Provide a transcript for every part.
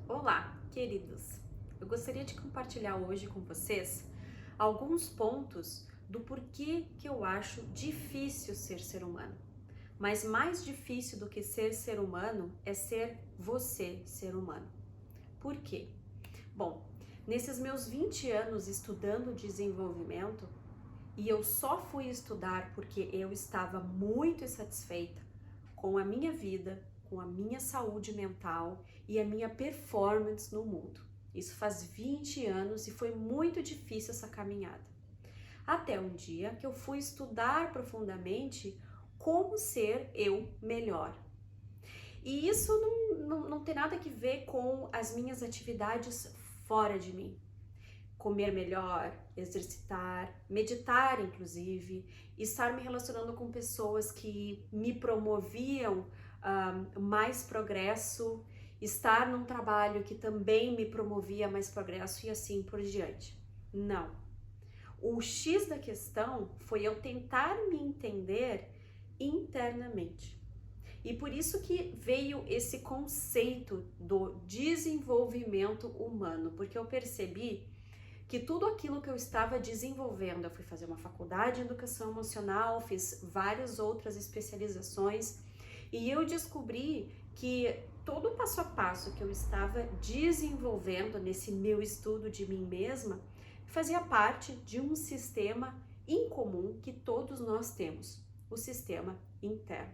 Olá, queridos! Eu gostaria de compartilhar hoje com vocês alguns pontos do porquê que eu acho difícil ser humano. Mas mais difícil do que ser humano é ser você, ser humano. Por quê? Bom, nesses meus 20 anos estudando desenvolvimento, e eu só fui estudar porque eu estava muito insatisfeita com a minha vida, com a minha saúde mental e a minha performance no mundo. Isso faz 20 anos e foi muito difícil essa caminhada. Até um dia que eu fui estudar profundamente como ser eu melhor. E isso não tem nada a ver com as minhas atividades fora de mim. Comer melhor, exercitar, meditar inclusive, estar me relacionando com pessoas que me promoviam mais progresso, estar num trabalho que também me promovia mais progresso e assim por diante. Não. O X da questão foi eu tentar me entender internamente. E por isso que veio esse conceito do desenvolvimento humano, porque eu percebi que tudo aquilo que eu estava desenvolvendo, eu fui fazer uma faculdade de educação emocional, fiz várias outras especializações e eu descobri que todo o passo a passo que eu estava desenvolvendo nesse meu estudo de mim mesma fazia parte de um sistema incomum que todos nós temos, o sistema interno.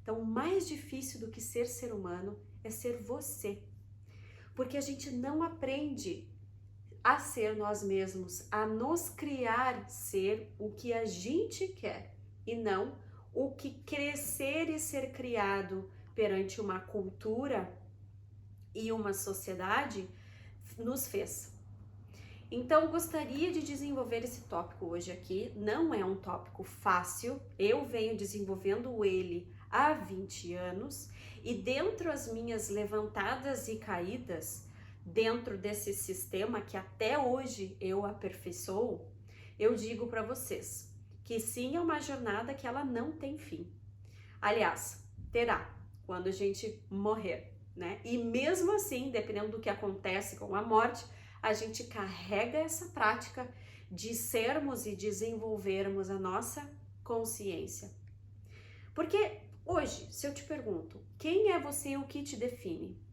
Então, o mais difícil do que ser humano é ser você, porque a gente não aprende a ser nós mesmos, a nos criar ser o que a gente quer e não o que crescer e ser criado perante uma cultura e uma sociedade nos fez. Então, gostaria de desenvolver esse tópico hoje aqui. Não é um tópico fácil, eu venho desenvolvendo ele há 20 anos e dentro das minhas levantadas e caídas, dentro desse sistema que até hoje eu aperfeiçoo, eu digo para vocês que sim, é uma jornada que ela não tem fim. Aliás, terá quando a gente morrer, né? E mesmo assim, dependendo do que acontece com a morte, a gente carrega essa prática de sermos e desenvolvermos a nossa consciência. Porque hoje, se eu te pergunto, quem é você e o que te define?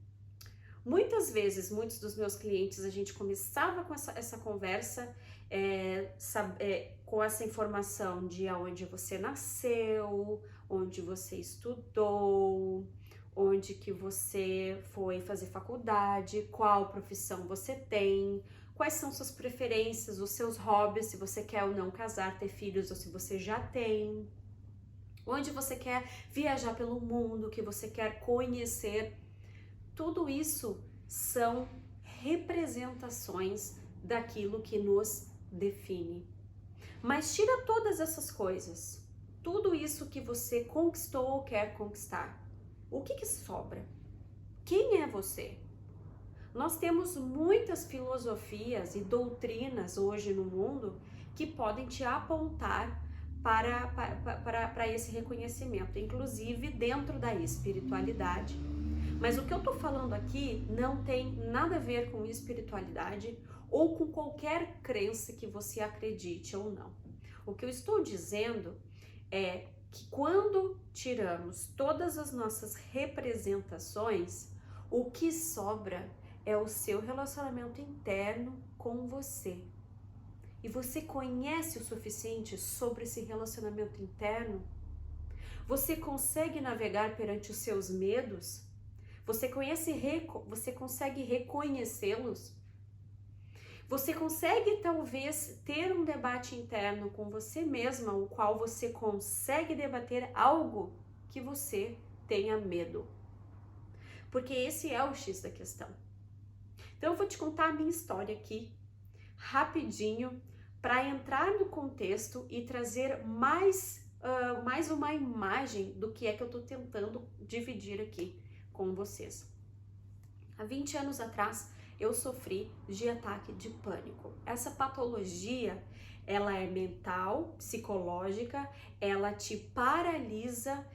Muitas vezes, muitos dos meus clientes, a gente começava com essa conversa com essa informação de onde você nasceu, onde você estudou, onde que você foi fazer faculdade, qual profissão você tem, quais são suas preferências, os seus hobbies, se você quer ou não casar, ter filhos ou se você já tem, onde você quer viajar pelo mundo, que você quer conhecer. Tudo isso são representações daquilo que nos define. Mas tira todas essas coisas, tudo isso que você conquistou ou quer conquistar. O que sobra? Quem é você? Nós temos muitas filosofias e doutrinas hoje no mundo que podem te apontar para esse reconhecimento, inclusive dentro da espiritualidade. Mas o que eu tô falando aqui não tem nada a ver com espiritualidade ou com qualquer crença que você acredite ou não. O que eu estou dizendo é que quando tiramos todas as nossas representações, o que sobra é o seu relacionamento interno com você. E você conhece o suficiente sobre esse relacionamento interno? Você consegue navegar perante os seus medos? Você consegue reconhecê-los? Você consegue talvez ter um debate interno com você mesma, o qual você consegue debater algo que você tenha medo. Porque esse é o X da questão. Então eu vou te contar a minha história aqui, rapidinho, para entrar no contexto e trazer mais uma imagem do que é que eu estou tentando dividir aqui com vocês. Há 20 anos atrás, eu sofri de ataque de pânico. Essa patologia, ela é mental, psicológica, ela te paralisa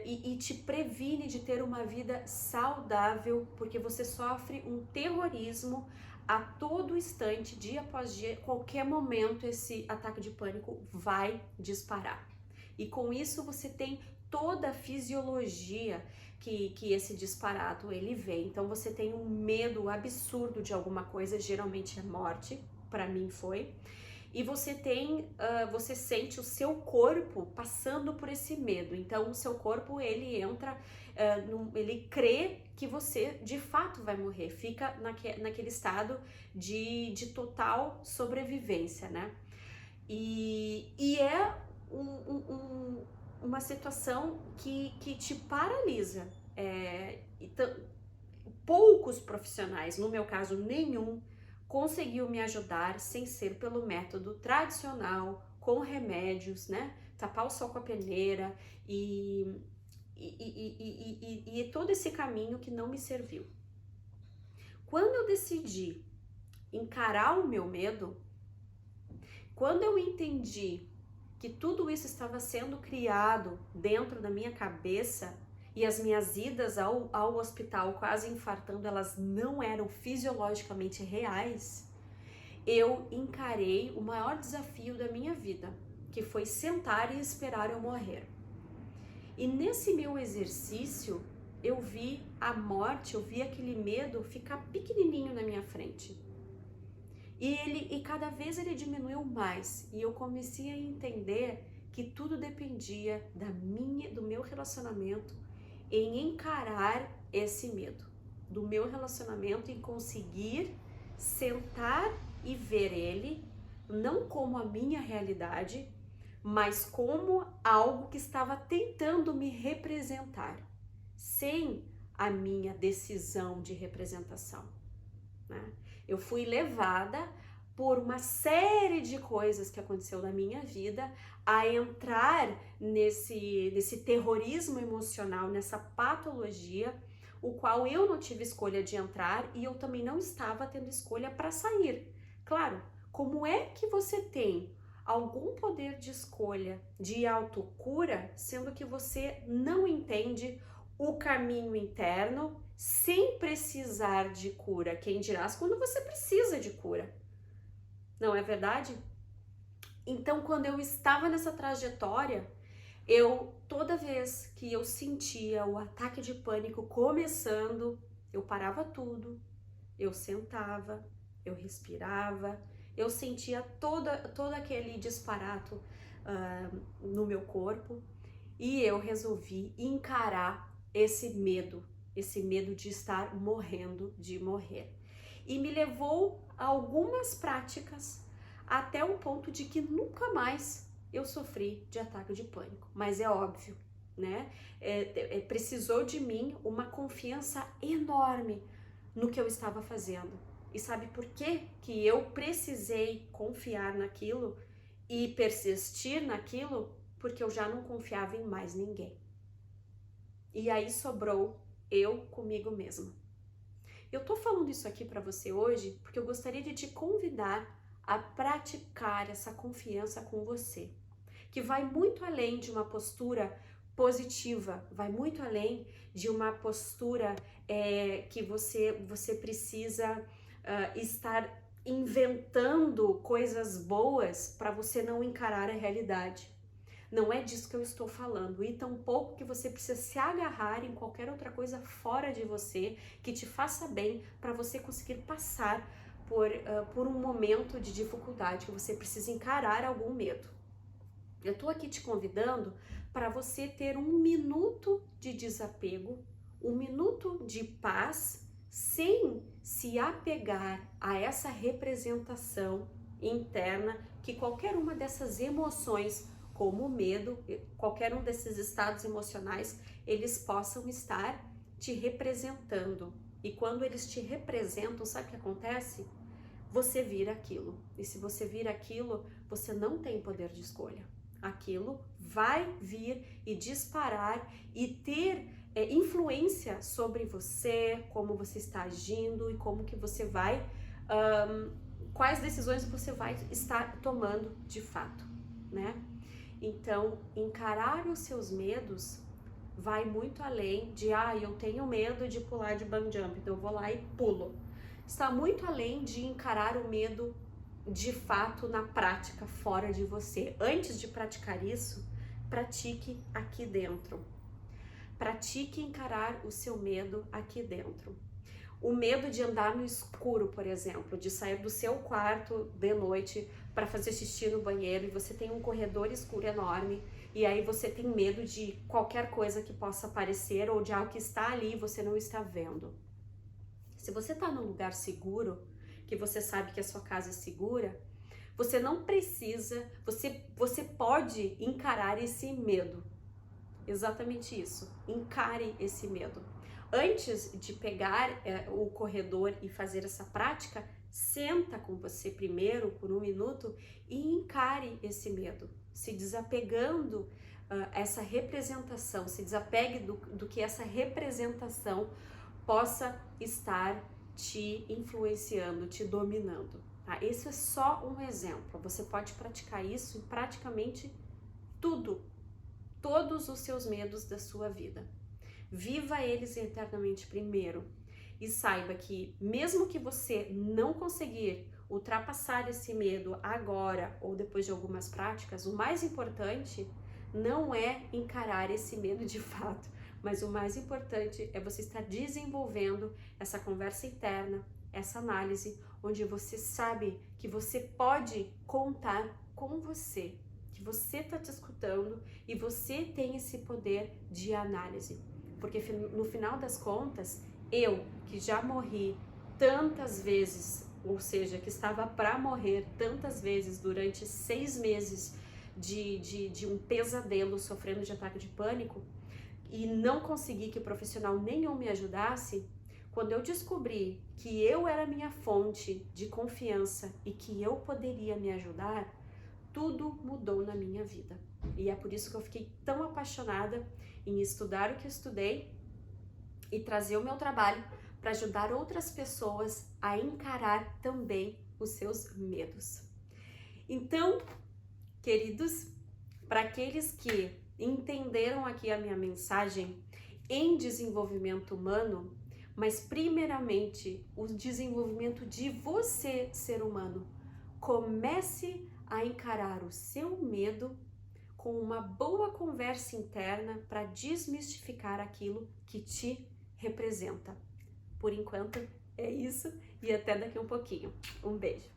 e te previne de ter uma vida saudável, porque você sofre um terrorismo a todo instante, dia após dia, qualquer momento esse ataque de pânico vai disparar. E com isso você tem toda a fisiologia que esse disparado ele vem. Então você tem um medo absurdo de alguma coisa, geralmente é morte, para mim foi. E você você sente o seu corpo passando por esse medo. Então o seu corpo ele entra, ele crê que você de fato vai morrer, fica naquele estado de total sobrevivência, né? E é uma situação que te paralisa. Poucos profissionais, no meu caso nenhum, conseguiu me ajudar sem ser pelo método tradicional, com remédios, né? Tapar o sol com a peneira e todo esse caminho que não me serviu. Quando eu decidi encarar o meu medo, quando eu entendi que tudo isso estava sendo criado dentro da minha cabeça e as minhas idas ao hospital quase infartando, elas não eram fisiologicamente reais, eu encarei o maior desafio da minha vida, que foi sentar e esperar eu morrer. E nesse meu exercício, eu vi a morte, eu vi aquele medo ficar pequenininho na minha frente. E cada vez ele diminuiu mais, e eu comecei a entender que tudo dependia do meu relacionamento em encarar esse medo, do meu relacionamento em conseguir sentar e ver ele, não como a minha realidade, mas como algo que estava tentando me representar, sem a minha decisão de representação, né? Eu fui levada por uma série de coisas que aconteceu na minha vida a entrar nesse terrorismo emocional, nessa patologia, o qual eu não tive escolha de entrar e eu também não estava tendo escolha para sair. Claro, como é que você tem algum poder de escolha de autocura, sendo que você não entende o caminho interno sem precisar de cura? Quem dirá quando você precisa de cura, não é verdade? Então, quando eu estava nessa trajetória, toda vez que eu sentia o ataque de pânico começando, eu parava tudo, eu sentava, eu respirava, eu sentia todo aquele disparato no meu corpo e eu resolvi encarar esse medo de estar morrendo, de morrer. E me levou a algumas práticas até o ponto de que nunca mais eu sofri de ataque de pânico. Mas é óbvio, né? Precisou de mim uma confiança enorme no que eu estava fazendo. E sabe por que eu precisei confiar naquilo e persistir naquilo? Porque eu já não confiava em mais ninguém. E aí sobrou eu comigo mesma. Eu tô falando isso aqui para você hoje porque eu gostaria de te convidar a praticar essa confiança com você, que vai muito além de uma postura positiva, vai muito além de uma postura que você precisa estar inventando coisas boas para você não encarar a realidade. Não é disso que eu estou falando, e tampouco que você precisa se agarrar em qualquer outra coisa fora de você que te faça bem para você conseguir passar por um momento de dificuldade, que você precisa encarar algum medo. Eu estou aqui te convidando para você ter um minuto de desapego, um minuto de paz, sem se apegar a essa representação interna que qualquer uma dessas emoções, como o medo, qualquer um desses estados emocionais, eles possam estar te representando. E quando eles te representam, sabe o que acontece? Você vira aquilo. E se você vira aquilo, você não tem poder de escolha. Aquilo vai vir e disparar e ter influência sobre você, como você está agindo e como que você vai, quais decisões você vai estar tomando de fato, né? Então, encarar os seus medos vai muito além de, eu tenho medo de pular de bungee jump, então eu vou lá e pulo. Está muito além de encarar o medo de fato na prática, fora de você. Antes de praticar isso, pratique aqui dentro. Pratique encarar o seu medo aqui dentro. O medo de andar no escuro, por exemplo, de sair do seu quarto de noite para fazer xixi no banheiro e você tem um corredor escuro enorme e aí você tem medo de qualquer coisa que possa aparecer ou de algo que está ali e você não está vendo. Se você está num lugar seguro, que você sabe que a sua casa é segura, você não precisa, você pode encarar esse medo. Exatamente isso, encare esse medo. Antes de pegar o corredor e fazer essa prática, senta com você primeiro por 1 minuto e encare esse medo, se desapegando essa representação, se desapegue do que essa representação possa estar te influenciando, te dominando. Tá? Esse é só um exemplo, você pode praticar isso em praticamente tudo, todos os seus medos da sua vida. Viva eles eternamente primeiro e saiba que mesmo que você não conseguir ultrapassar esse medo agora ou depois de algumas práticas, o mais importante não é encarar esse medo de fato, mas o mais importante é você estar desenvolvendo essa conversa interna, essa análise, onde você sabe que você pode contar com você, que você está te escutando e você tem esse poder de análise. Porque no final das contas, eu que já morri tantas vezes, ou seja, que estava para morrer tantas vezes durante 6 meses de um pesadelo, sofrendo de ataque de pânico, e não consegui que profissional nenhum me ajudasse, quando eu descobri que eu era minha fonte de confiança e que eu poderia me ajudar, tudo mudou na minha vida. E é por isso que eu fiquei tão apaixonada em estudar o que eu estudei e trazer o meu trabalho para ajudar outras pessoas a encarar também os seus medos. Então, queridos, para aqueles que entenderam aqui a minha mensagem em desenvolvimento humano, mas primeiramente o desenvolvimento de você, ser humano, comece a encarar o seu medo com uma boa conversa interna para desmistificar aquilo que te representa. Por enquanto é isso e até daqui um pouquinho. Um beijo!